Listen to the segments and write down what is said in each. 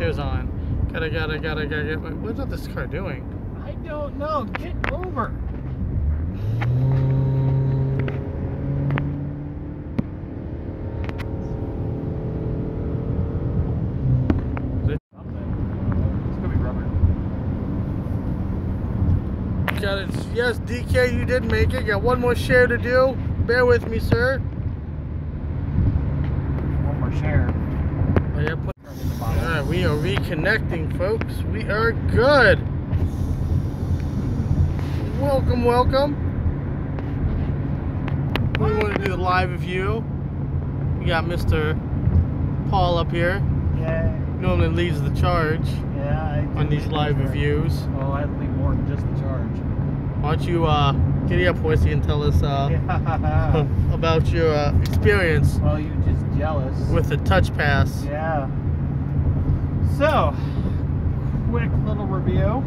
chairs on. Gotta get. What's this car doing? I don't know. Get over. Got it. Yes, DK, you did make it. Got one more share to do. Bear with me, sir. One more share. Oh, yeah, Alright, we are reconnecting, folks. We are good. Welcome, welcome. We want to do the live review. We got Mr. Paul up here. Yeah. Normally leads the charge. Yeah. On these live reviews. Oh, I have to be more than just the charge. Why don't you giddy up, horsey, and tell us about your experience. Well, you're just jealous. With the touch pass. Yeah. So, quick little review.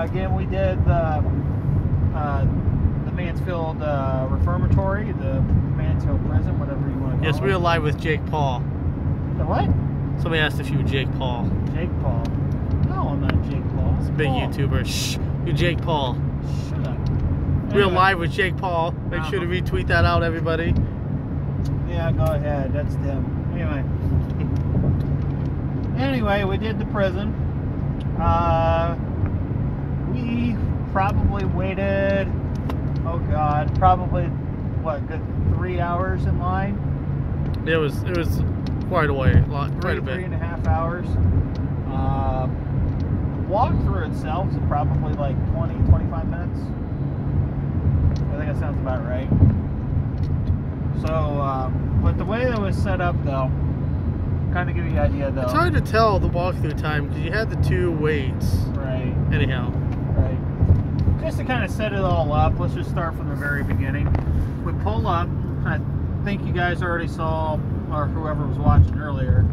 Again, we did the Mansfield Reformatory, the Mansfield Prison, whatever you want to call it. Yes, we are live with Jake Paul. The what? Somebody asked if you were Jake Paul. Jake Paul? No, I'm not Jake Paul. It's a big YouTuber. Shh, you're Jake Paul. Shut up. Anyway. We're live with Jake Paul. Make sure to retweet that out, everybody. Yeah, go ahead. That's them. Anyway, we did the prison. We probably waited, oh God, probably, what, good 3 hours in line? It was quite a way, quite a bit. 3.5 hours. Walkthrough itself is probably like 20-25 minutes. I think that sounds about right. So, but the way that was set up, though, kind of give you an idea, though. It's hard to tell the walkthrough time because you had the two waits. Right. Anyhow. Right. Just to kind of set it all up, let's just start from the very beginning. We pull up. I think you guys already saw, or whoever was watching earlier,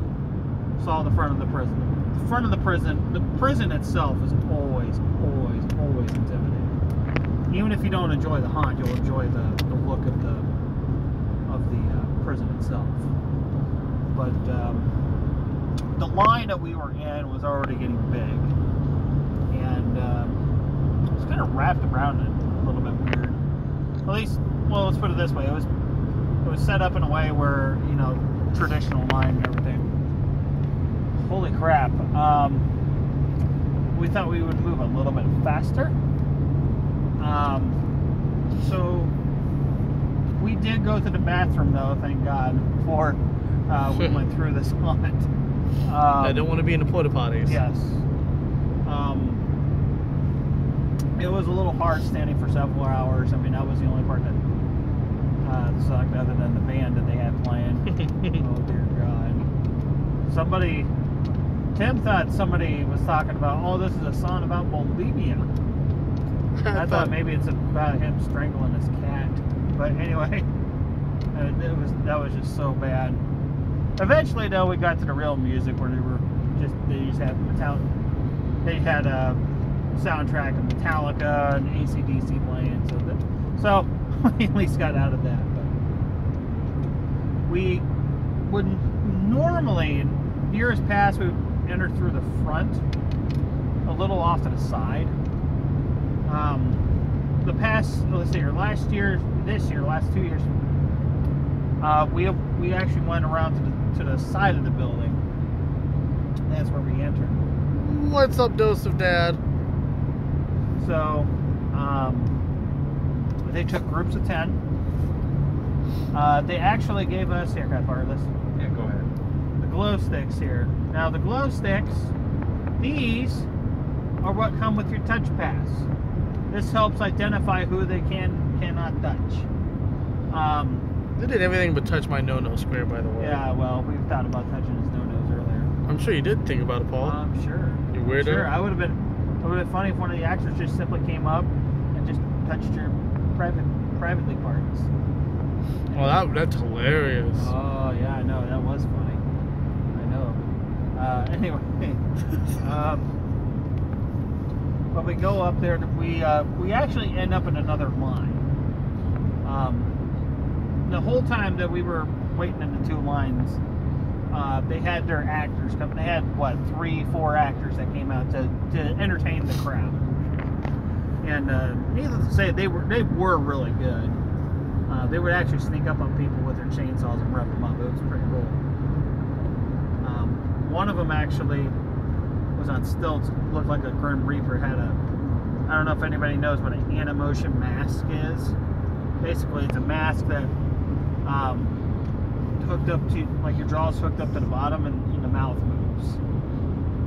saw the front of the prison. The front of the prison itself is always intimidating. Even if you don't enjoy the haunt, you'll enjoy the look of the prison itself. But the line that we were in was already getting big, and it was kind of wrapped around it a little bit weird. At least, well, let's put it this way: it was set up in a way where, you know, traditional line and everything. Holy crap! We thought we would move a little bit faster. So we did go to the bathroom, though, thank God, before we went through this haunt. I don't want to be in the porta potties. Yes. It was a little hard standing for several hours. I mean, that was the only part that sucked, other than the band that they had playing. Oh dear God! Tim thought somebody was talking about, oh, this is a song about bulimia. I thought maybe it's about him strangling his cat. But anyway, that was just so bad. Eventually, though, we got to the real music where they just had they had a soundtrack of Metallica and AC/DC playing, so we at least got out of that. But we would normally, in years past, we would enter through the front, a little off to the side. The past, let's see here, last 2 years, we actually went around to the side of the building. That's where we entered. What's up, Dose of Dad? So, they took groups of 10. They actually gave us, here, can I borrow this? Yeah, go ahead. The glow sticks here. Now, the glow sticks, these are what come with your touch pass. This helps identify who they cannot touch. They did everything but touch my no-no square, by the way. Yeah, well, we thought about touching his no-nos earlier. I'm sure you did think about it, Paul. I'm sure. You weirdo? Sure, it would have been funny if one of the actors just simply came up and just touched your privately parts. Well, that's hilarious. Oh, yeah, I know. That was funny. I know. Anyway. But we go up there, we actually end up in another line. The whole time that we were waiting in the two lines, they had their actors come. They had, what, 3-4 actors that came out to entertain the crowd. And needless to say, they were really good. They would actually sneak up on people with their chainsaws and rip them up. It was pretty cool. One of them actually was on stilts, looked like a Grim Reaper. Had a, I don't know if anybody knows what an anti-motion mask is. Basically, it's a mask that hooked up to, like, your jaw's hooked up to the bottom and the mouth moves.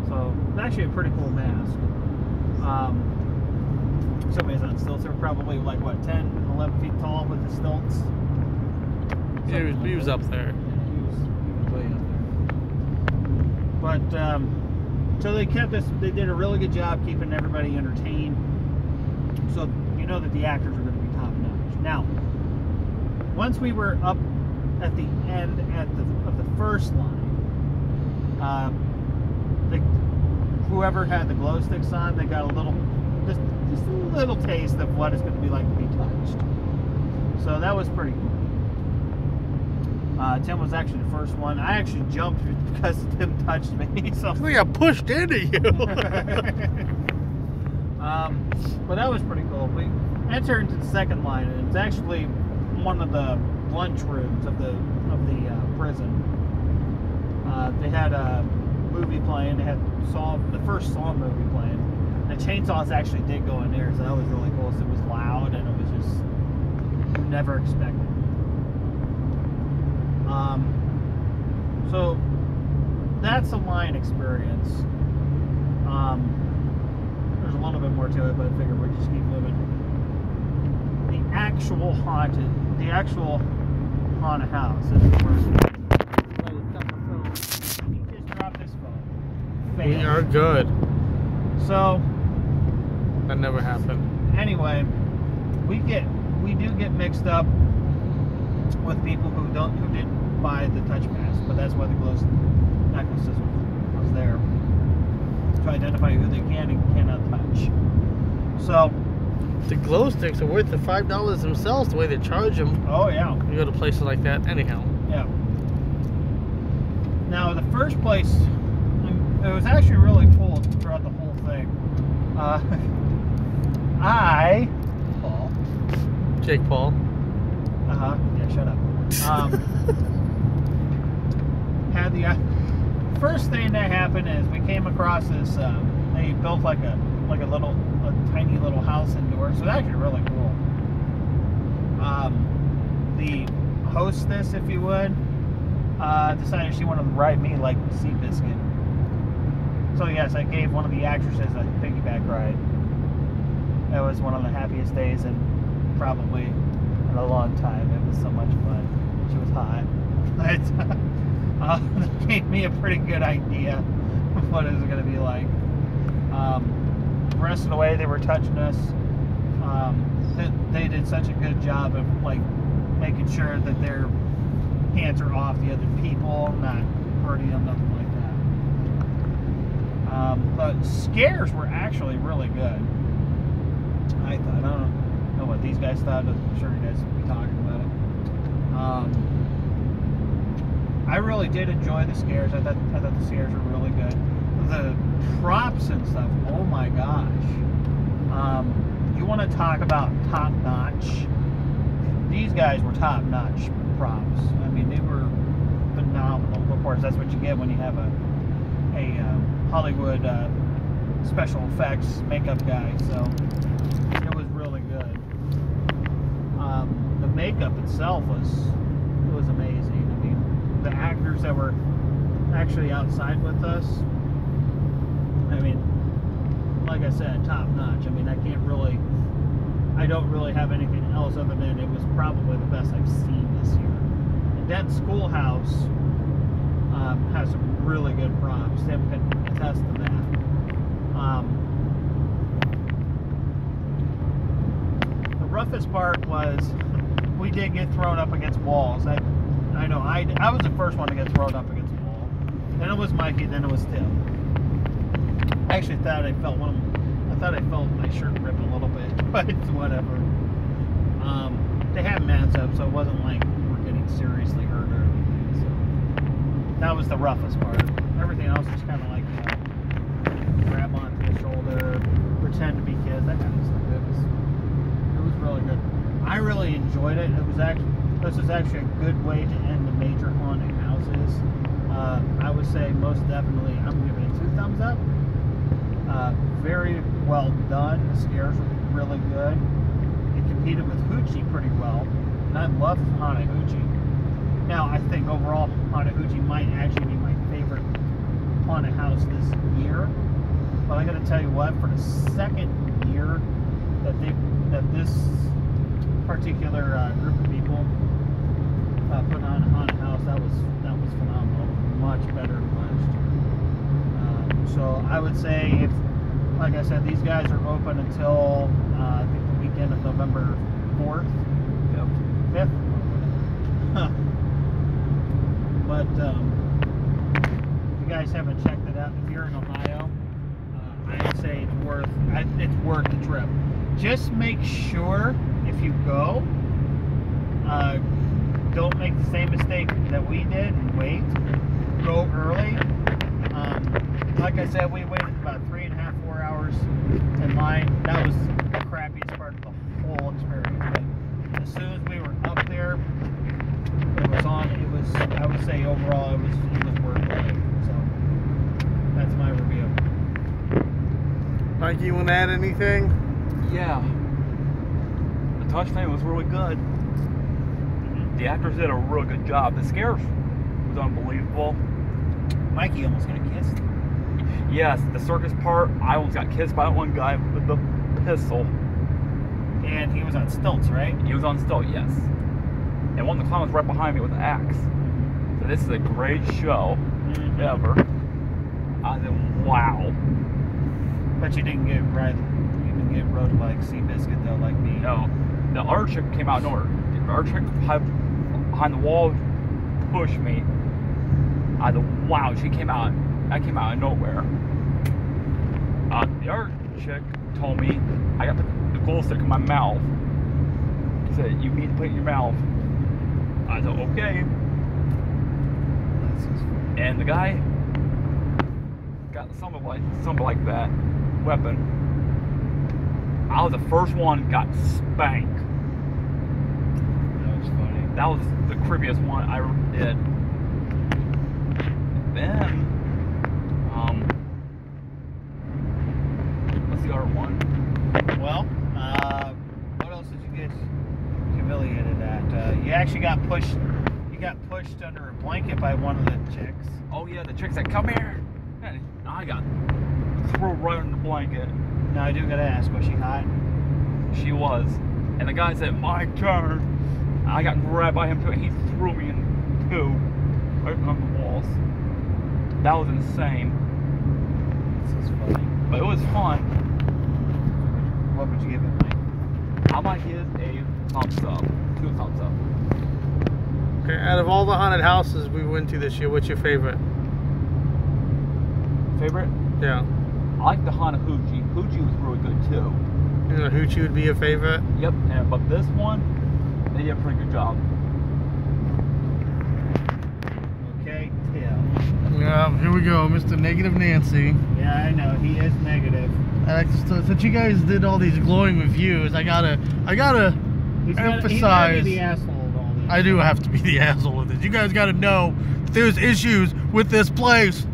So it's actually a pretty cool mask. Somebody's on stilts. They're probably like, what, 10, 11 feet tall with the stilts. Yeah, he was up there. Yeah, he was way up there. But so they kept us. They did a really good job keeping everybody entertained. So you know that the actors are going to be top notch. Now, once we were up at the end of the first line, whoever had the glow sticks on, they got a little, just a little taste of what it's going to be like to be touched. So that was pretty cool. Tim was actually the first one. I actually jumped because Tim touched me. So I think I pushed into you. But that was pretty cool. We entered into the second line, and it's actually one of the lunch rooms of the prison. They had a movie playing. They had the first Saw movie playing. And chainsaws actually did go in there, so that was really cool. So it was loud, and it was just never expected. So that's a line experience. There's a little bit more to it, but I figured we'd just keep moving. The actual haunted house is where he just dropped his phone. We are good. So That never happened. Anyway, we do get mixed up with people who didn't buy the touch pass, but that's why the glow necklaces was there to identify who they can and cannot touch. So the glow sticks are worth the $5 themselves, the way they charge them. Oh yeah. You go to places like that anyhow. Yeah. Now the first place, it was actually really cool throughout the whole thing. Paul. Jake Paul. Yeah, shut up. Had the first thing that happened is we came across this. They built like a tiny little house indoors. So it's actually really cool. The hostess, if you would, decided she wanted to ride me like Seabiscuit. So yes, I gave one of the actresses a piggyback ride. That was one of the happiest days in probably in a long time. It was so much fun. She was hot. It gave me a pretty good idea of what it was going to be like. The rest of the way they were touching us. They did such a good job of like making sure that their hands are off the other people, not hurting them, nothing like that. The scares were actually really good. I thought, I don't know what these guys thought. I'm sure you guys will be talking about it. I really did enjoy the scares. I thought the scares were really good. The props and stuff, oh my gosh. You want to talk about top notch? These guys were top notch props. I mean, they were phenomenal. Of course, that's what you get when you have a Hollywood special effects makeup guy. So it was really good. The makeup itself was amazing. I mean, the actors that were actually outside with us, I mean, like I said, top notch. I mean, I don't really have anything else other than it was probably the best I've seen this year. And that schoolhouse has some really good props. Tim can attest to that. The roughest part was we did get thrown up against walls. I know I was the first one to get thrown up against the wall. Then it was Mikey, then it was Tim. I actually thought I felt my shirt rip a little bit, but it's whatever. They had mats up, so it wasn't like we're getting seriously hurt or anything. So That was the roughest part. Everything else was kind of like, grab onto the shoulder, pretend to be kids, that kind of stuff. It was really good. I really enjoyed it. This was actually a good way to end the major haunted houses. I would say most definitely, I'm giving it 2 thumbs up. Very well done. The scares were really good. It competed with Hoochie pretty well, and I love Haunted Hoochie. Now, I think overall, Haunted Hoochie might actually be my favorite haunted house this year. But I got to tell you what, for the second year that this particular group of people put on a haunted house, that was phenomenal. Much better than last year. So I would say, if, like I said, these guys are open until I think the weekend of November 4th, 5th. But if you guys haven't checked it out, if you're in Ohio, I'd say it's worth the trip. Just make sure if you go, don't make the same mistake that we did and wait. Go early. Like I said, we waited about 3.5, 4 hours in line. That was the crappiest part of the whole experience. But as soon as we were up there, it was on. It was, I would say overall, it was worth it. So that's my review. Mikey, you want to add anything? Yeah. The touch thing was really good. The actors did a real good job. The scares was unbelievable. Mikey almost got kissed. Yes, the circus part, I almost got kissed by that one guy with the pistol. And he was on stilts, right? He was on stilts, yes. And one of the clowns right behind me with an axe. So this is a great show ever. I said, wow. But you didn't get rode like Seabiscuit though, like me. No. The other chick came out of nowhere. The other chick behind the wall pushed me. I said, wow, I came out of nowhere. The other chick told me I got to put the glow stick in my mouth. She said, you need to put it in your mouth. I said, okay. And the guy got something like that weapon. I was the first one got spanked. That was funny. That was the creepiest one I ever did. Then, what's the other one? Well, what else did you get humiliated at? You actually got pushed. You got pushed under a blanket by one of the chicks. Oh yeah, the chick said, "Come here," and I got thrown right under the blanket. Now I do gotta ask, was she hot? She was, and the guy said, "My turn." I got grabbed by him too, and he threw me in two, right on the walls. That was insane. This is funny. But it was fun. What would you give it, Mike? I might give a thumbs up. 2 thumbs up. Okay, out of all the haunted houses we went to this year, what's your favorite? Favorite? Yeah. I like the Haunted Hoochie. Hoochie was really good too. You know, Hoochie would be your favorite? Yep, but this one, they did a pretty good job. Okay, Tim. Yeah, here we go, Mr. Negative Nancy. Yeah, I know, he is negative. Since you guys did all these glowing reviews, I gotta emphasize. He's gotta be the asshole of all this. I do have to be the asshole of this. You guys gotta know that there's issues with this place.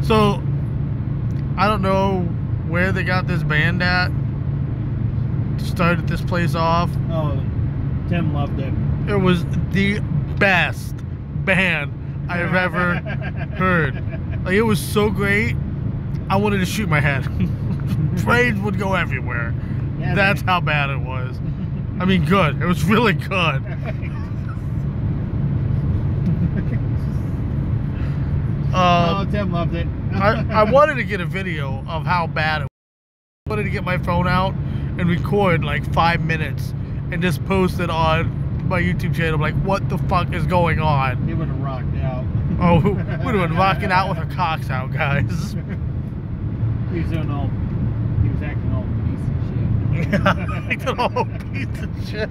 So, I don't know where they got this band at. Started this place off. Oh, Tim loved it. It was the best band I have ever heard. Like, it was so great, I wanted to shoot my head. Brains would go everywhere. Yeah, that's how bad it was. I mean, good. It was really good. Tim loved it. I wanted to get a video of how bad it was. I wanted to get my phone out and record like 5 minutes and just post it on my YouTube channel. Like, what the fuck is going on? He would have rocked out. Oh, we would have been rocking out with our cocks out, guys. He was acting all piece of shit. Yeah, acting all piece of shit.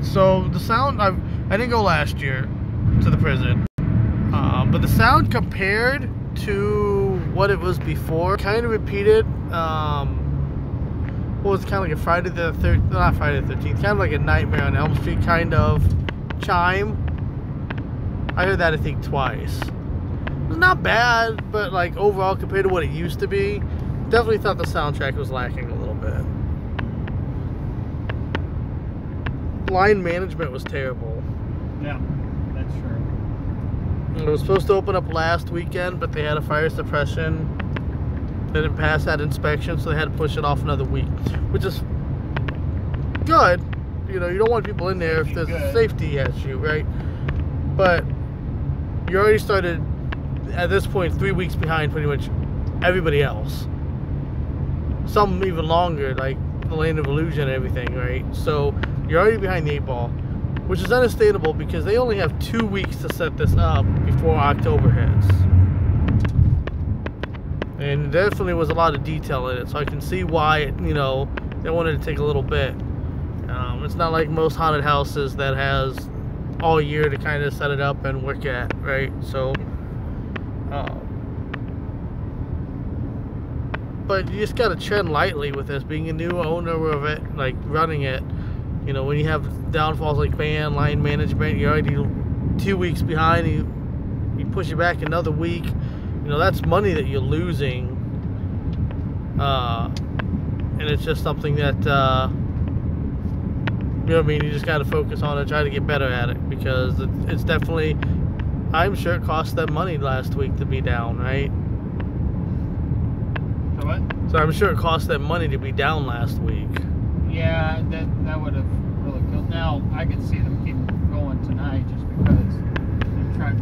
So the sound, I didn't go last year to the prison, but the sound compared to what it was before kind of repeated. Well, it's kind of like a Friday the 13th, not Friday the 13th, kind of like a Nightmare on Elm Street kind of chime. I heard that I think twice. It was not bad, but like overall compared to what it used to be, definitely thought the soundtrack was lacking a little bit. Line management was terrible. Yeah, that's true. It was supposed to open up last weekend, but they had a fire suppression. They didn't pass that inspection, so they had to push it off another week, which is good. You know, you don't want people in there if there's a safety issue, right? But you already started, at this point, 3 weeks behind pretty much everybody else. Some even longer, like the Land of Illusion and everything, right? So you're already behind the 8 ball, which is understandable because they only have 2 weeks to set this up before October hits. And definitely was a lot of detail in it, so I can see why, you know, they wanted to take a little bit. It's not like most haunted houses that has all year to kind of set it up and work at, right? So, but you just got to tread lightly with this, being a new owner of it, like running it. You know, when you have downfalls like van, line management, you're already 2 weeks behind, you push it back another week. You know, that's money that you're losing, and it's just something that, you know what I mean, you just got to focus on it, try to get better at it, because it's definitely, I'm sure it cost them money last week to be down, right? So what? So I'm sure it cost them money to be down last week. Yeah, that would have really killed. Now, I could see them keep going tonight just because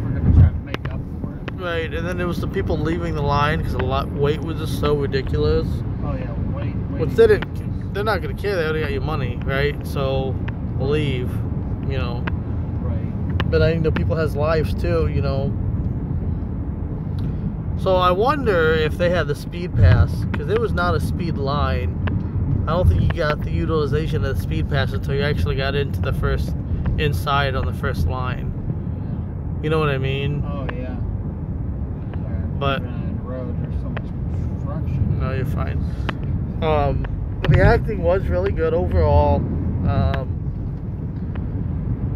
we're going to try to make up for it. Right, and then there was some people leaving the line because wait was just so ridiculous. Oh yeah, wait. Which they're not going to care, they already got your money, right? So, leave, you know. Right. But I know people has lives too, you know. So I wonder if they had the speed pass, because there was not a speed line. I don't think you got the utilization of the speed pass until you actually got into the inside on the first line. You know what I mean? Oh yeah. But on the road, there's so much construction. no, you're fine. The acting was really good overall.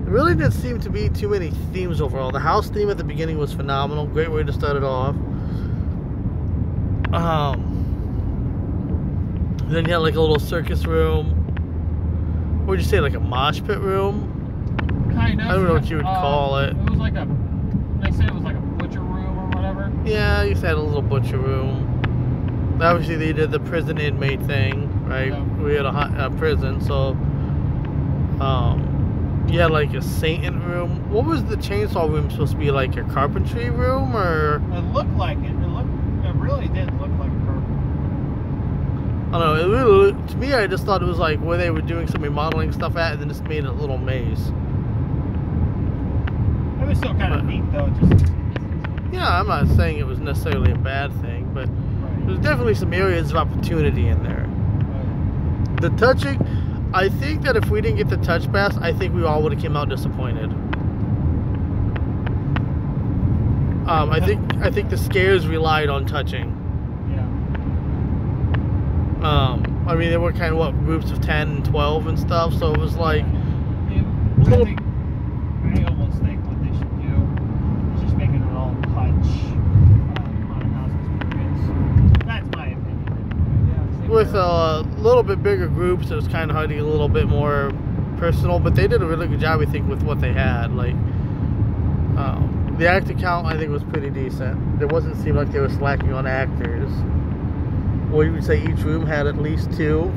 There really didn't seem to be too many themes overall. The house theme at the beginning was phenomenal. Great way to start it off. Then you had like a little circus room. What would you say, like a mosh pit room? Kind of. I don't know what you would call it. It was like they said it was like a butcher room or whatever. Yeah, you had a little butcher room. Obviously, they did the prison inmate thing, right? Yeah. We had a prison, so you had like a Satan room. What was the chainsaw room supposed to be, like a carpentry room, or? It looked like it. It really did look like a carpentry. I don't know. It really, to me, I just thought it was like where they were doing some remodeling stuff at, and then just made it a little maze. It was still kind of neat though. Just. Yeah, I'm not saying it was necessarily a bad thing, but there's definitely some areas of opportunity in there. Right. The touching, I think that if we didn't get the touch pass, I think we all would have came out disappointed. I think the scares relied on touching. Yeah. I mean, they were kind of what, groups of 10 and 12 and stuff, so it was like I almost think what they should do is just make it an all touch haunted house experience. That's my opinion. Yeah, with a little bit bigger groups, it was kind of hard to get a little bit more personal, but they did a really good job, I think, with what they had. Like, the actor count, I think, was pretty decent. There wasn't seem like they were slacking on actors. Well, you would say each room had at least 2.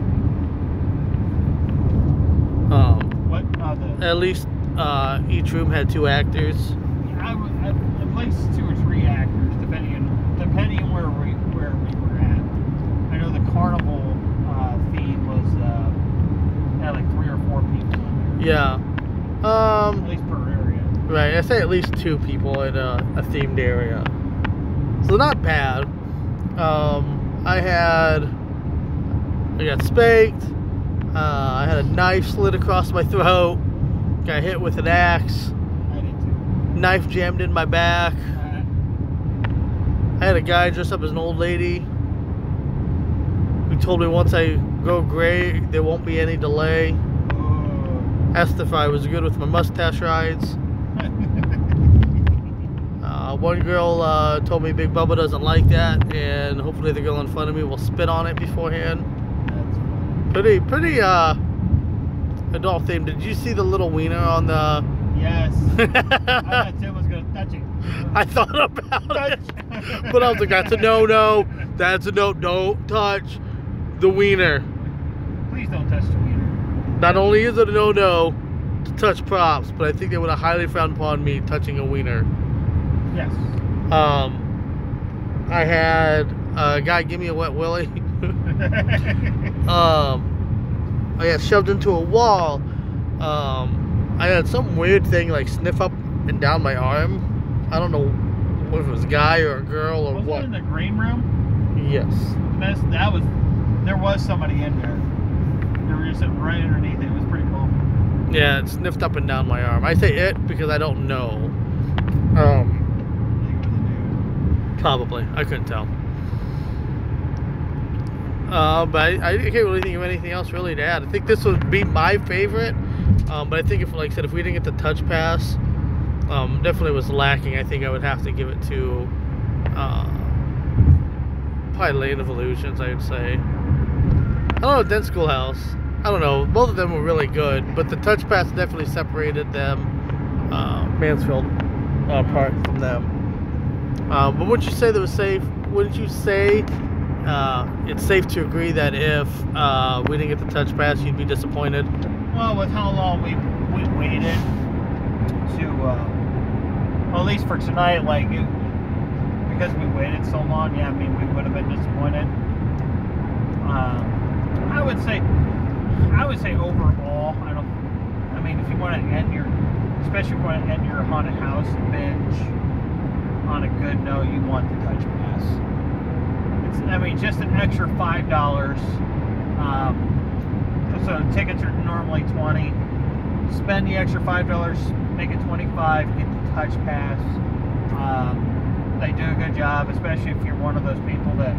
What? At least each room had 2 actors. I would at least 2 or 3 actors, depending on where we were at. I know the carnival theme was had like 3 or 4 people in there. Yeah. At least per area. Right. I say at least 2 people in a themed area. So not bad. I got spanked. I had a knife slid across my throat. Got hit with an axe. I did too. Knife jammed in my back. I had a guy dressed up as an old lady who told me once I go gray, there won't be any delay. Asked if I was good with my mustache rides. One girl told me Big Bubba doesn't like that, and hopefully the girl in front of me will spit on it beforehand. Pretty adult theme. Did you see the little wiener on the... Yes. I thought Tim was going to touch it. I thought about it. But I was like, that's a no-no. That's a no. Don't touch the wiener. Please don't touch the wiener. Not only is it a no-no to touch props, but I think they would have highly frowned upon me touching a wiener. Yes. I had a guy give me a wet willy. I got shoved into a wall. I had some weird thing like sniff up and down my arm. I don't know if it was a guy or a girl or Wasn't what. it in the green room? Yes. There was somebody in there. They were just sitting right underneath it. It was pretty cool. Yeah, it sniffed up and down my arm. I say it because I don't know. I think it was a dude. Probably. I couldn't tell. But I can't really think of anything else really to add. I think this would be my favorite. But I think if, like I said, if we didn't get the touch pass, definitely was lacking. I think I would have to give it to probably Lane of Illusions, I would say. I don't know, Den Schoolhouse. I don't know. Both of them were really good, but the touch pass definitely separated them, Mansfield, apart from them. But wouldn't you say that was safe? Wouldn't you say it's safe to agree that if we didn't get the touch pass, you'd be disappointed? Well, with how long we waited to, well, at least for tonight, like, because we waited so long, yeah, I mean, we would have been disappointed. I would say overall, I mean, if you want to end especially if you want to end your haunted house binge on a good note, you want the touch pass. I mean, just an extra $5. So tickets are normally $20. Spend the extra $5, make it $25. Get the touch pass. They do a good job, especially if you're one of those people that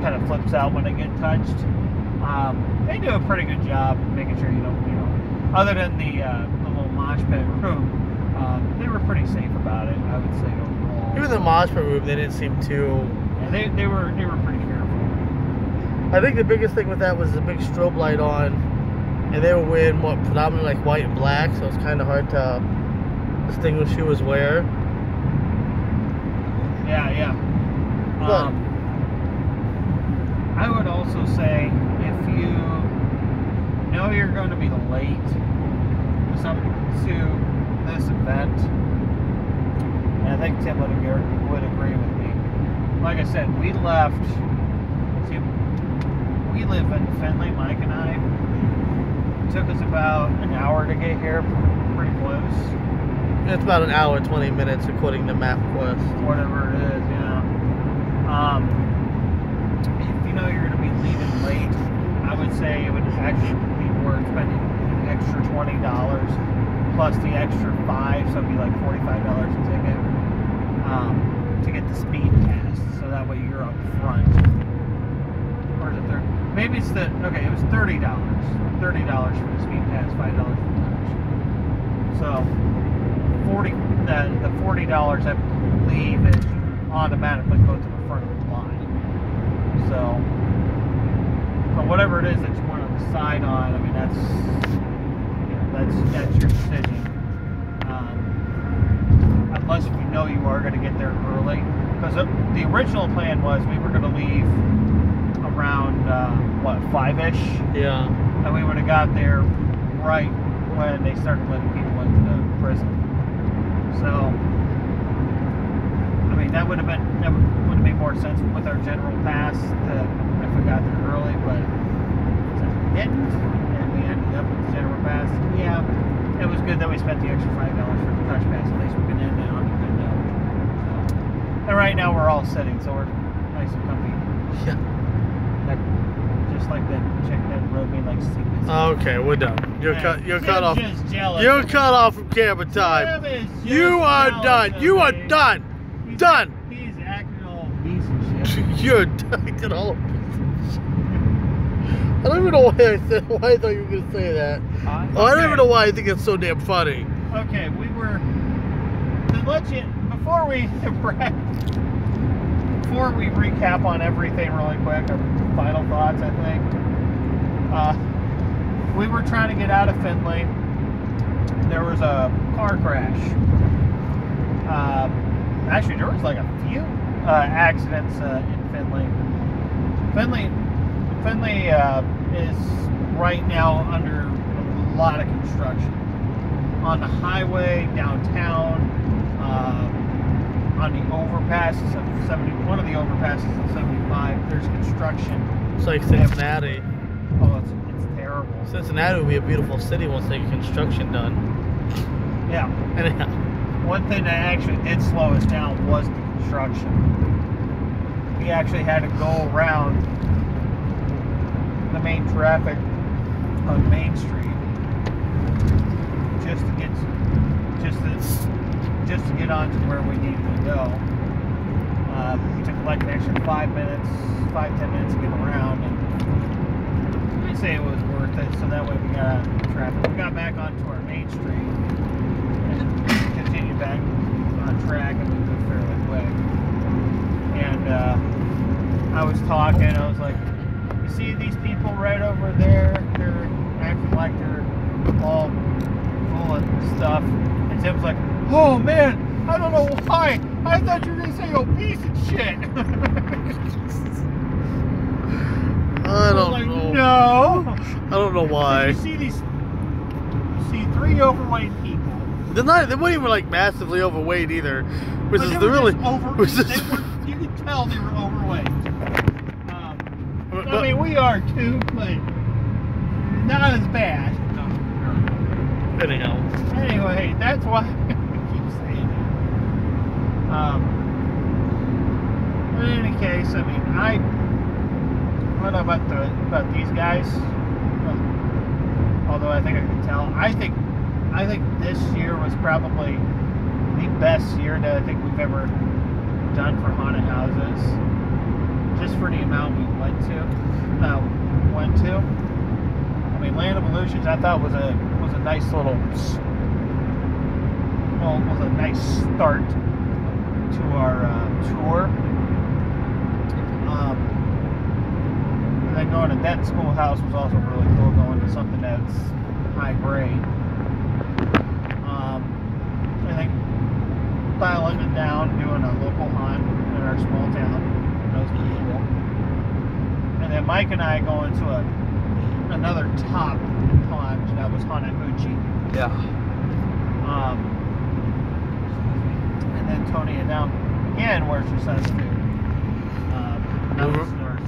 kind of flips out when they get touched. They do a pretty good job making sure you don't, other than the little mosh pit room, they were pretty safe about it, I would say overall. Even the mosh pit room, they didn't seem too... Yeah, they were pretty careful. I think the biggest thing with that was the big strobe light on, and they were wearing predominantly like white and black, so it's kind of hard to distinguish who was where. Yeah. I would also say if you know you're going to be late to this event, and I think Tim would agree with me. Like I said, we left. We live in Findlay, Mike and I. It took us about an hour to get here, pretty close. It's about an hour, 20 minutes, according to MapQuest. Whatever it is, yeah. If you know you're going to be leaving late, I would say it would actually be worth spending an extra $20 plus the extra $5, so it'd be like $45 a ticket to get the speed pass, so that way you're up front. Or is it 30? Maybe it's it was $30. $30 for the speed pass, $5 for lunch. So the $40 I believe is automatically go to the front of the line. So, but whatever it is that you want to decide on, I mean that's your decision. Unless if you know you are going to get there early, because the original plan was we were going to leave around 5-ish. Yeah. And we would have got there right when they started letting people into the prison. So, I mean, that would have made more sense with our general pass if we got there early, but since we didn't, and we ended up with the general pass, yeah, it was good that we spent the extra $5 for the touch pass. At least we can end it on a good note. So, and right now we're all sitting, so we're nice and comfy. Yeah. Just like that chick that wrote me like stupid. Okay, we're done. You're cut. You're cut off. Just jealous. You're cut off from camera time. You are done. You are done. Done. He's acting all piece of shit. You're acting all. I don't even know why I thought you were gonna say that. I don't even know why I think it's so damn funny. Okay, we were. To let you before we recap on everything really quick. Our final thoughts, I think. We were trying to get out of Findlay. There was a car crash. Actually, there was like a few accidents in Findlay. Findlay is right now under a lot of construction. On the highway, downtown, on the overpasses of 70, one of the overpasses of 75, there's construction. It's like Cincinnati. Oh, it's terrible. Cincinnati would be a beautiful city once they get construction done. Yeah. Anyhow. One thing that actually did slow us down was the construction. We actually had to go around the main traffic on Main Street just to get on to where we needed to go. We took like an extra 10 minutes to get around, and I'd say it was worth it. So that way we got out of the traffic. We got back onto our Main Street and continued back on track, and we moved fairly quick. And I was talking. I was like, "You see these people right over there? They're acting like they're all full of stuff." And Tim was like, "Oh man, I don't know why. I thought you were gonna say obese and shit." I don't like, know. No. I don't know why. You see three overweight people. They weren't even like massively overweight either. Which But is they the were really. just you could tell they were overweight. I mean, we are too, but not as bad. Anyhow. Anyway, that's why I keep saying it. In any case, I mean, I don't know about these guys. Although I think I can tell. I think this year was probably the best year that I think we've ever done for haunted houses. Just for the amount we went to. I mean, Land of Illusions, I thought was a nice little, was a nice start to our tour. And then going to Denton Schoolhouse was also really cool. Going to something that's high grade. I think dialing it down, doing a local haunt in our small town. That was pretty cool. And then Mike and I going to another top haunt that was Hanahuchi. Yeah. And then Tony and down again, where's your son's to?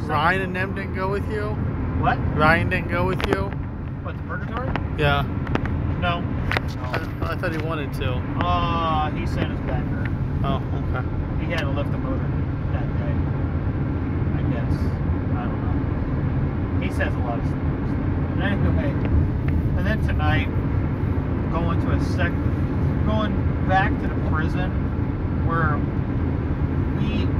Ryan and them didn't go with you? What? Ryan didn't go with you? What, the Purgatory? Yeah. No. I thought he wanted to. He sent his back hurt. Oh, okay. He had to lift the motor that day. I guess. I don't know. He says a lot of stuff. But anyway, and then tonight, going back to the prison where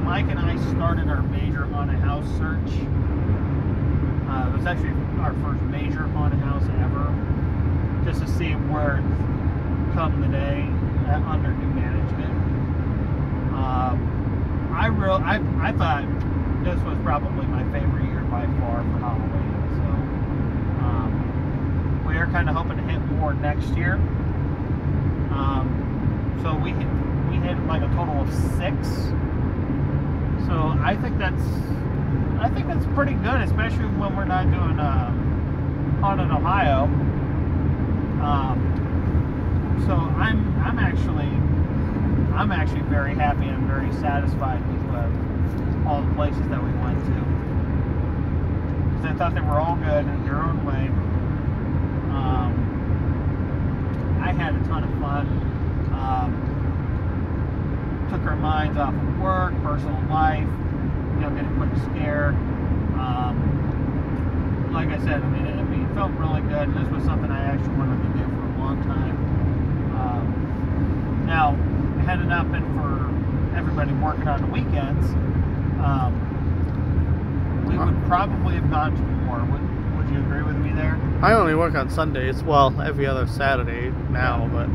Mike and I started our major haunted house search. It was actually our first major haunted house ever, just to see where it's come today under new management. I thought this was probably my favorite year by far for Halloween. So we are kind of hoping to hit more next year. So we hit like a total of 6. So I think that's pretty good, especially when we're not doing Haunted Ohio. So I'm actually very happy and very satisfied with all the places that we went to, because I thought they were all good in their own way. I had a ton of fun. Took our minds off of work, personal life, get a quick scare. Like I said, I mean, felt really good. And this was something I actually wanted to do for a long time. Now, had it not been for everybody working on the weekends, we would probably have gone to more. Would you agree with me there? I only work on Sundays. Well, every other Saturday now, but...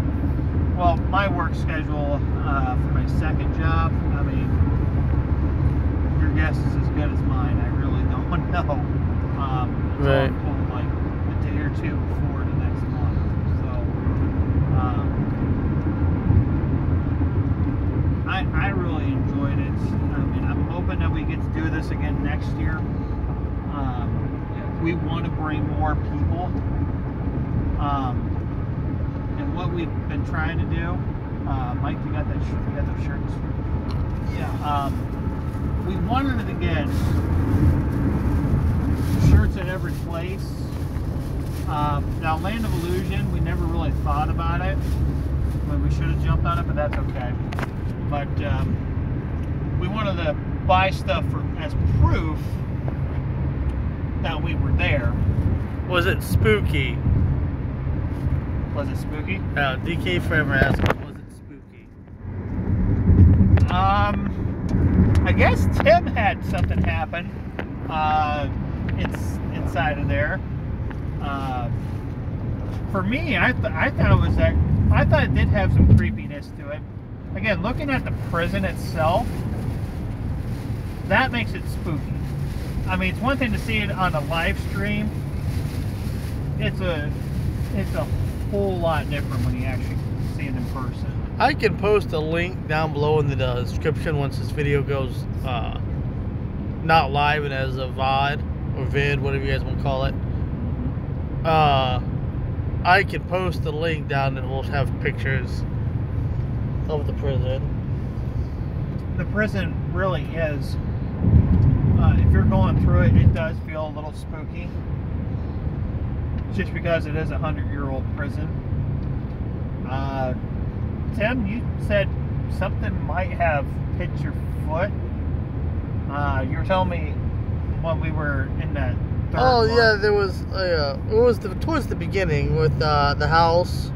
Well, my work schedule for my second job, I mean, your guess is as good as mine. I really don't know. Right. Until like a day or two before the next month. So, I really enjoyed it. I mean, I'm hoping that we get to do this again next year. We want to bring more people. And what we've been trying to do, Mike, you got that shirt? You got those shirts? Yeah. We wanted to get shirts at every place. Now, Land of Illusion, we never really thought about it. When we should have jumped on it, but that's okay. But we wanted to buy stuff as proof that we were there. Was it spooky? Was it spooky? DK Forever asked, was it spooky? I guess Tim had something happen. It's inside of there. For me, I thought it did have some creepiness to it. Again, looking at the prison itself, that makes it spooky. I mean, it's one thing to see it on a live stream. It's a whole lot different when you actually see it in person. I can post a link down below in the description once this video goes not live and as a VOD or vid, whatever you guys want to call it. I can post the link down and we'll have pictures of the prison. The prison really is, if you're going through it, it does feel a little spooky. Just because it is a 100-year-old prison. Tim, you said something might have hit your foot. You were telling me when we were in that third month. Yeah, there was it was towards the beginning with the house.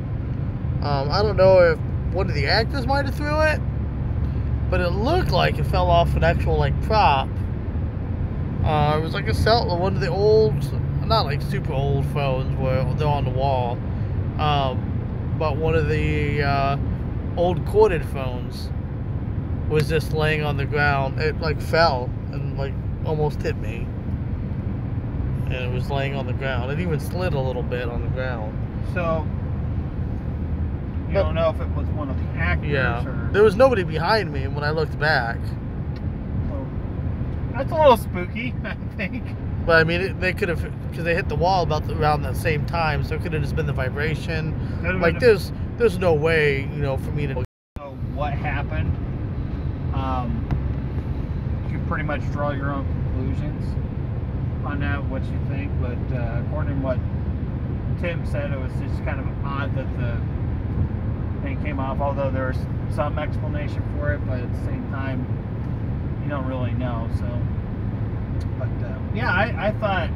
I don't know if one of the actors might have threw it, but it looked like it fell off an actual like prop. It was like one of the old, not like super old phones where they're on the wall, but one of the old corded phones was just laying on the ground. It like fell and like almost hit me, and it was laying on the ground. It even slid a little bit on the ground. So you don't know if it was one of the actors. Yeah, or... there was nobody behind me when I looked back. Well, that's a little spooky, I think. But I mean, they could have, because they hit the wall around the same time, so it could have just been the vibration. Like there's no way, you know, for me to know what happened. You can pretty much draw your own conclusions on that, what you think. But according to what Tim said, it was just kind of odd that the thing came off. Although there's some explanation for it, but at the same time, you don't really know. So. But yeah, I thought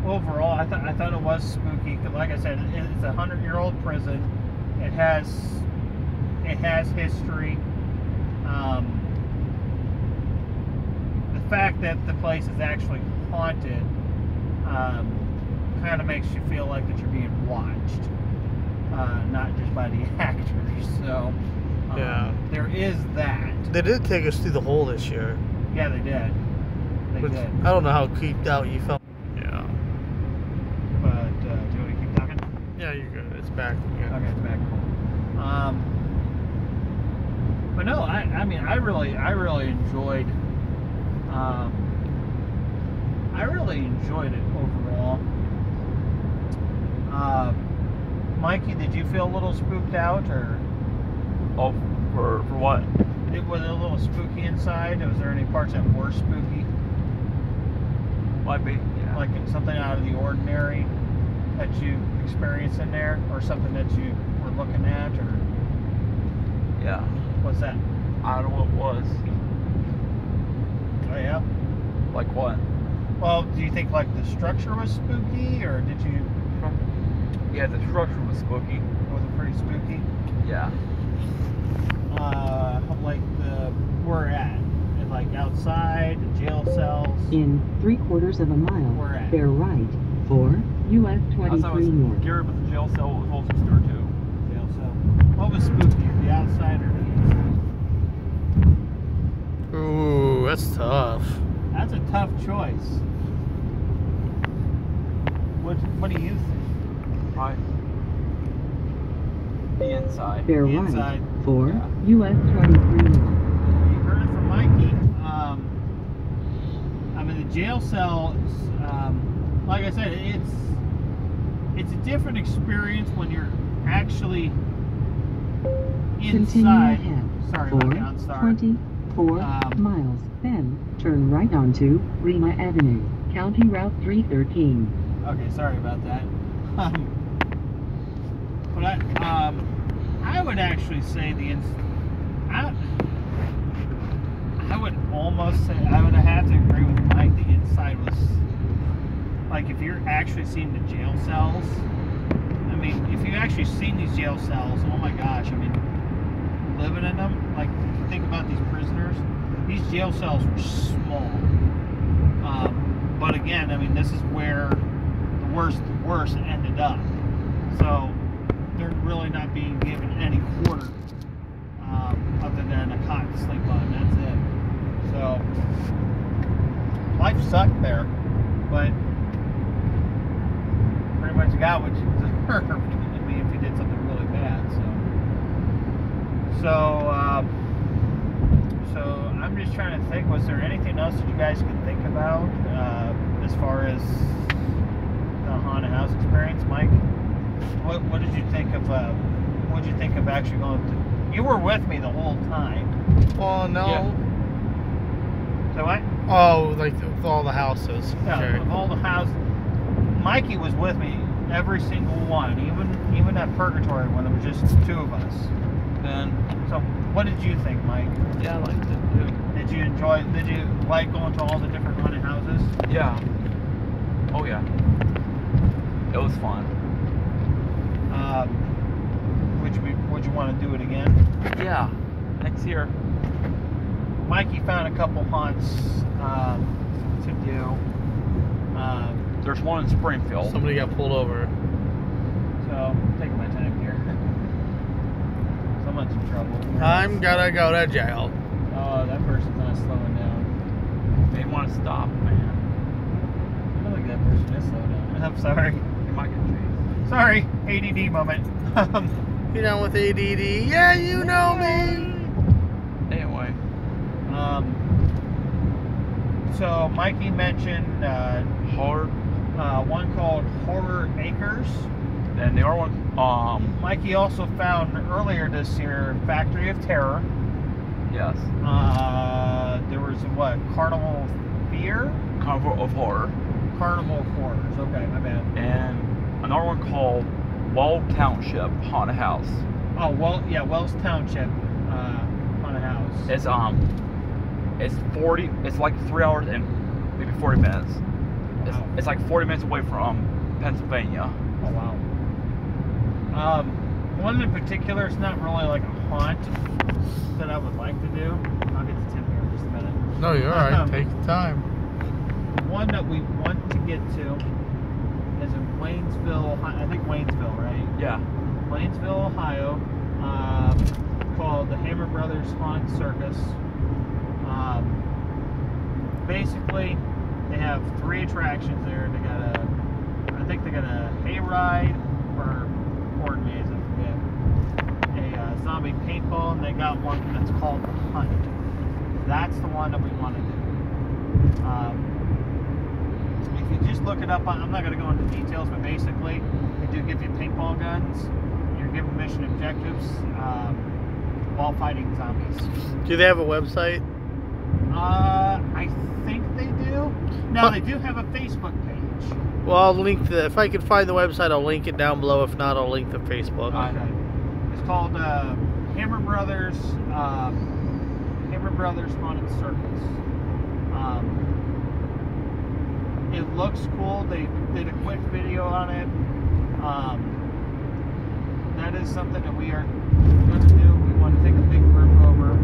overall, I thought it was spooky. Like I said, it's a 100-year-old prison. It has history. The fact that the place is actually haunted kind of makes you feel like that you're being watched, not just by the actors. So yeah, there is that. They did take us through the hole this year. Yeah, they did. Which, I don't know how creeped out you felt. Yeah. But do you want to keep talking? Yeah, you're good. It's back. Yeah. Okay, it's back. But no, I mean, I really enjoyed. I really enjoyed it overall. Mikey, did you feel a little spooked out, or? Oh, for what? It was a little spooky inside. Was there any parts that were spooky? Might be, yeah. Like something out of the ordinary that you experienced in there, or something that you were looking at, or? Yeah. What's that? I don't know what it was. Oh yeah. Like what? Well, do you think like the structure was spooky, or did you Yeah, the structure was spooky. Was it pretty spooky? Yeah. Like we're at, like outside the jail cells. In 3/4 of a mile, We're at. bear right for US I thought it 23 was north. scary, but the jail cell was also scary too. Jail cell. What was spookier, the outside or the inside? Ooh, that's tough. That's a tough choice. What do you think? Right. The inside. Bear The right inside. for Yeah. US 23 north. You heard it from Mikey. I mean, the jail cell, like I said, it's a different experience when you're actually Continue inside. ahead Sorry, for Mikey, I'm sorry. 24 miles. Then turn right onto Rima Avenue, County Route 313. Okay, sorry about that. But I would actually say I would almost say I would have to agree with Mike. The inside was like if you're actually seeing the jail cells. I mean, if you actually seen these jail cells, oh my gosh! I mean, living in them. Like, think about these prisoners. These jail cells were small. But again, I mean, this is where the worst ended up. So they're really not being given any quarter other than a cot to sleep on. That's it. So life sucked there, but pretty much got what you deserved. I mean, if you did something really bad. So I'm just trying to think. Was there anything else that you guys could think about as far as the haunted house experience, Mike? What did you think of? What did you think of actually going to? You were with me the whole time. Well, no. Yeah. So what? Oh, like with all the houses. Yeah, Okay. of all the houses, Mikey was with me every single one, even at Purgatory when it was just the two of us. Then, So, what did you think, Mike? yeah, I liked it too. Did you enjoy? Did you like going to all the different haunted houses? Yeah. Oh yeah. It was fun. Would you want to do it again? Yeah. Next year. Mikey found a couple haunts to do. There's one in Springfield. Somebody got pulled over. So, I'm taking my time here. Someone's in trouble. I'm gonna go to jail. Oh, that person's not slowing down. They want to stop, man. I don't think that person is slowing down. I'm sorry. You might get chased. Sorry, ADD moment. You know, with ADD. Yeah, you know me. Anyway. So Mikey mentioned Hard. one called Horror Acres. And the other one, Mikey also found earlier this year Factory of Terror. yes. There was what? Carnival Fear? Carnival of Horror. Carnival of Horrors. Okay, my bad. And another one called Wall Township Haunted House. Oh, well, yeah, Wells Township Haunted House. It's 40. It's like 3 hours and maybe 40 minutes. Wow. It's like 40 minutes away from Pennsylvania. Oh, wow. One in particular, it's not really like a haunt that I would like to do. I'll get to Tim here in just a minute. No, you're alright. Take your time. The one that we want to get to is in Waynesville, I think Waynesville, right? Yeah. Waynesville, Ohio, called the Hammer Brothers Haunt Circus. Basically, they have 3 attractions there. They got I think they got a hayride or corn maze, I forget. A zombie paintball, and they got one that's called the Hunt. That's the one that we want to do. If you just look it up, I'm not going to go into details, but basically, they do give you paintball guns. You're given mission objectives while fighting zombies. Do they have a website? I think they do. No, they do have a Facebook page. Well, I'll link if I can find the website, I'll link it down below. If not, I'll link the Facebook. Okay. It's called Hammer Brothers Haunted Circus. It looks cool. They did a quick video on it. That is something that we are going to do. We want to take a big group over.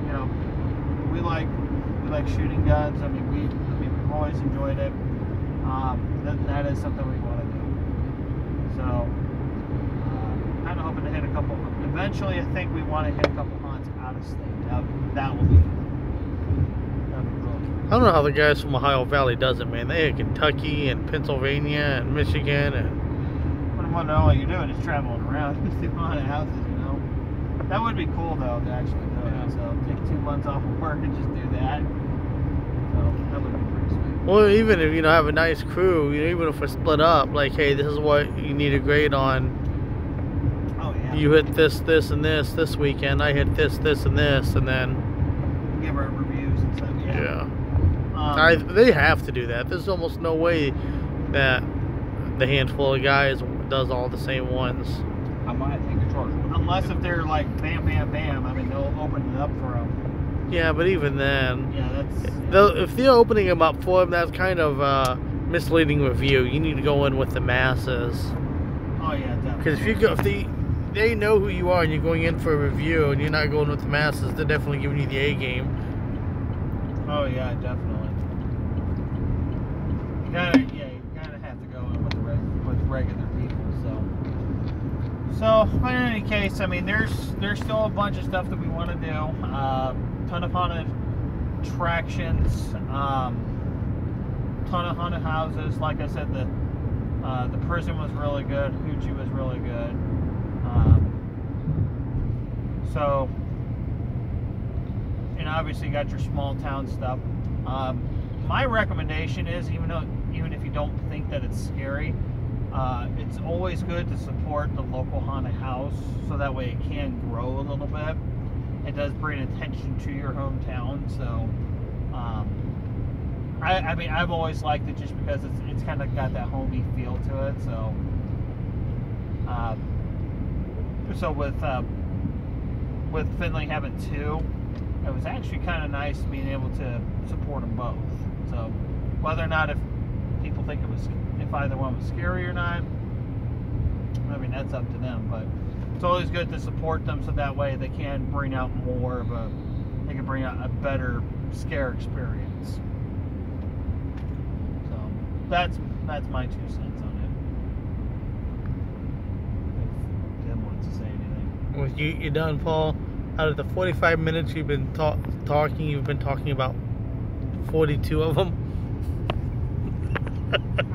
You know, we like shooting guns. I mean, we've always enjoyed it. That is something we want to do. So, kind of hoping to hit a couple. Eventually, I think we want to hit a couple hunts out of state. That will be. That'll be cool. I don't know how the guys from Ohio Valley does it, man. They have Kentucky and Pennsylvania and Michigan and. What I want to know, all you're doing is traveling around to haunted houses, you know. That would be cool though to actually do it. So take 2 months off of work and just do that. So that would be pretty sweet. Well, even if you know have a nice crew, you know, even if we're split up, like, hey, this is what you need a grade on. Oh yeah. You hit this, this, and this weekend. I hit this, and this, and then. Give our reviews and stuff. Yeah. They have to do that. There's almost no way that the handful of guys does all the same ones. I might take a charge. Unless if they're like bam, bam, bam. I mean, they'll open it up for them. Yeah, but even then, yeah, that's. If they're opening them up for them, that's kind of misleading review. You need to go in with the masses. Oh yeah, definitely. Because if they know who you are and you're going in for a review and you're not going with the masses, they're definitely giving you the A game. Oh yeah, definitely. You gotta have to go in with regular people. So in any case, I mean, there's still a bunch of stuff that we want to do. Ton of haunted attractions, ton of haunted houses. Like I said, the prison was really good. Hoochie was really good. So, and obviously you got your small town stuff. My recommendation is, even if you don't think that it's scary, it's always good to support the local haunted house, so that way it can grow a little bit. It does bring attention to your hometown. So, I mean, I've always liked it just because it's kind of got that homey feel to it. So, with Findlay having 2, it was actually kind of nice being able to support them both. So, whether or not if people think if either one was scary or not, I mean, that's up to them. But it's always good to support them, so that way they can bring out they can bring out a better scare experience. So that's my 2 cents on it. If Tim wants to say anything. Well, you done, Paul? Out of the 45 minutes you've been talking, you've been talking about 42 of them.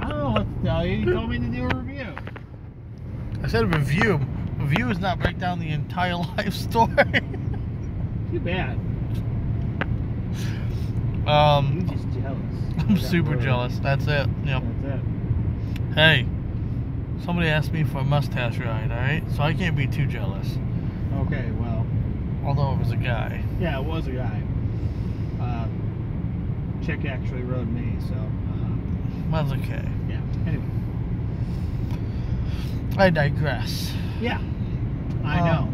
I don't know what to tell you. You told me to do a review. I said review. Review is not break down the entire life story. Too bad. I'm just jealous. I'm super jealous. That's it. Yep. That's it. Hey, somebody asked me for a mustache ride, alright? So I can't be too jealous. Okay, well. Although it was a guy. Yeah, it was a guy. Chick actually rode me, so. That's okay. Yeah, anyway. I digress. Yeah, I know.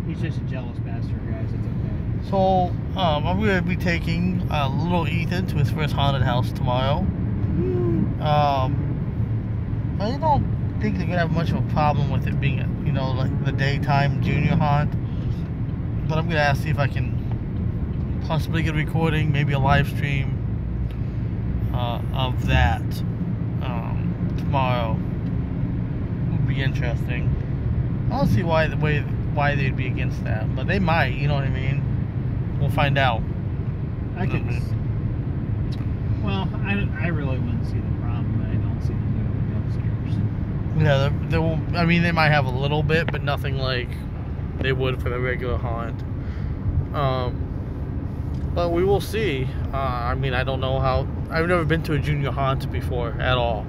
He's just a jealous bastard, guys. It's okay. So, I'm going to be taking little Ethan to his first haunted house tomorrow. I don't think they're going to have much of a problem with it being, you know, like the daytime junior haunt. But I'm going to ask see if I can possibly get a recording, maybe a live stream of that tomorrow. Would be interesting. I don't see why they'd be against that, but they might. You know what I mean? We'll find out. I could. Well, I really wouldn't see the problem. I don't see them doing jump scares. Yeah, I mean, they might have a little bit, but nothing like they would for the regular haunt. But we will see. I mean, I don't know how. I've never been to a junior haunt before at all.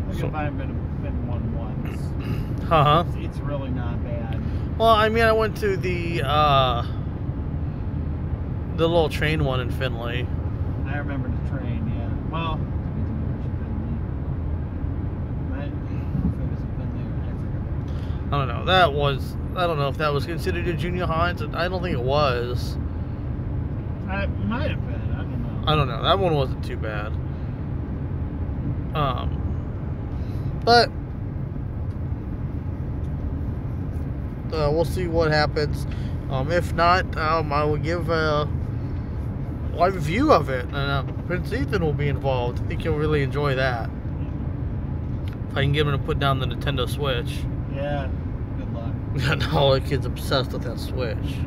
I think I've been one once. It's really not bad. Well, I mean, I went to the little train one in Findlay. I remember the train, yeah. Well, I don't know. I don't know if that was considered a junior haunt. I don't think it was. It might have been. I don't know. I don't know. That one wasn't too bad. But we'll see what happens. If not, I will give a live review of it, and Prince Ethan will be involved. I think he'll really enjoy that. If I can get him to put down the Nintendo Switch. Yeah. Good luck. No, the kid's obsessed with that Switch.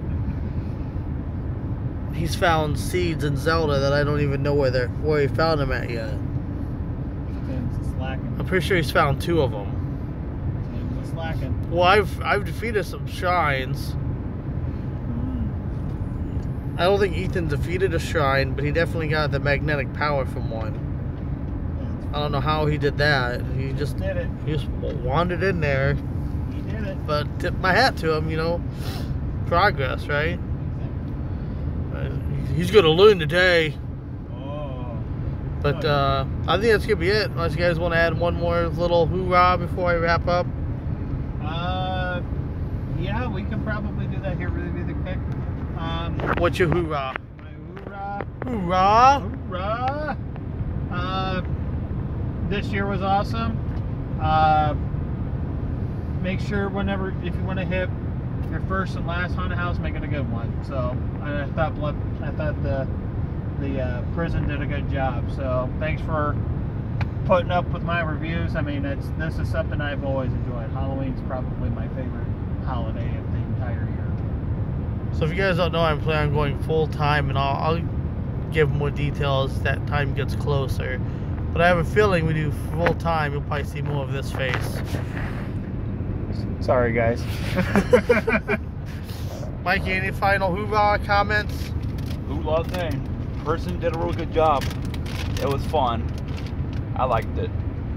He's found seeds in Zelda that I don't even know where he found them at yet. Tim's slacking. I'm pretty sure he's found 2 of them. Tim's slacking. Well, I've defeated some shrines. I don't think Ethan defeated a shrine, but he definitely got the magnetic power from one. I don't know how he did that. He just did it. He just wandered in there. He did it. But tip my hat to him, you know. Progress, right? He's gonna learn today. Oh. But I think that's gonna be it. Unless you guys want to add one more little hoorah before I wrap up. Yeah, we can probably do that here really, really quick. What's your hoorah? My hoorah. Hoorah! Hoorah! This year was awesome. Make sure if you want to hit your first and last haunted house, make it a good one. So I thought the prison did a good job. So thanks for putting up with my reviews. I mean, this is something I've always enjoyed. Halloween's probably my favorite holiday of the entire year. So if you guys don't know, I'm planning on going full time, and I'll give more details as that time gets closer. But I have a feeling we do full time, you'll probably see more of this face. Sorry, guys. Mikey, any final hoorah comments? Hoorah thing. Person did a real good job. It was fun. I liked it.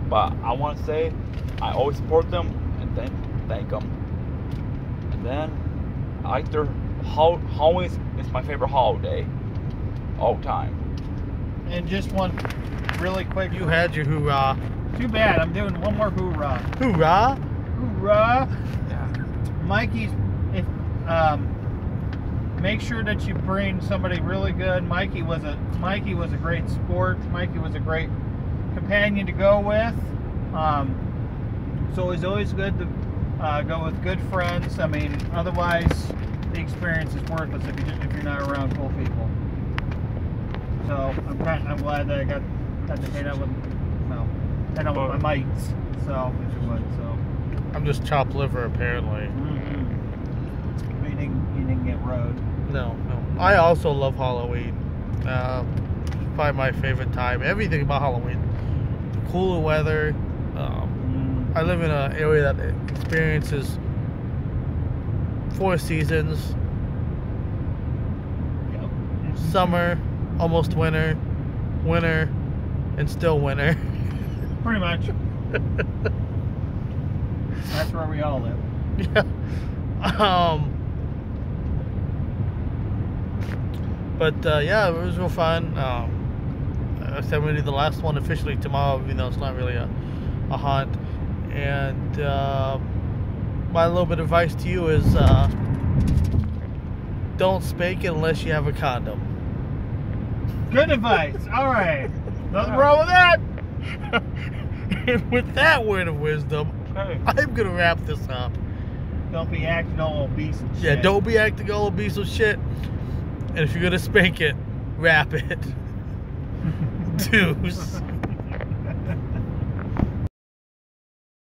But I want to say, I always support them and thank them. And then, I like their Halloween is my favorite holiday. All time. And just one really quick. You had your hoorah. Too bad. I'm doing one more hoorah. Hoorah! Hoorah! Yeah. Mikey's. Make sure that you bring somebody really good. Mikey was a great sport. Mikey was a great companion to go with. So it's always good to go with good friends. I mean, otherwise the experience is worthless if you're not around cool people. So I'm glad that I got to hang out with my mates. So if you would. So I'm just chopped liver, apparently. You didn't get road. No. I also love Halloween. Probably my favorite time. Everything about Halloween. The cooler weather. I live in an area that experiences 4 seasons. Yep. Summer, almost winter, winter, and still winter. Pretty much. That's where we all live. Yeah. Yeah, it was real fun. I said I'm going to do the last one officially tomorrow, even though it's not really a haunt. And my little bit of advice to you is don't spank it unless you have a condom. Good advice. All right. Nothing wrong with that. And with that word of wisdom, I'm going to wrap this up. Don't be acting all obese and shit. Yeah, don't be acting all obese and shit. And if you're going to spank it, wrap it. Deuce.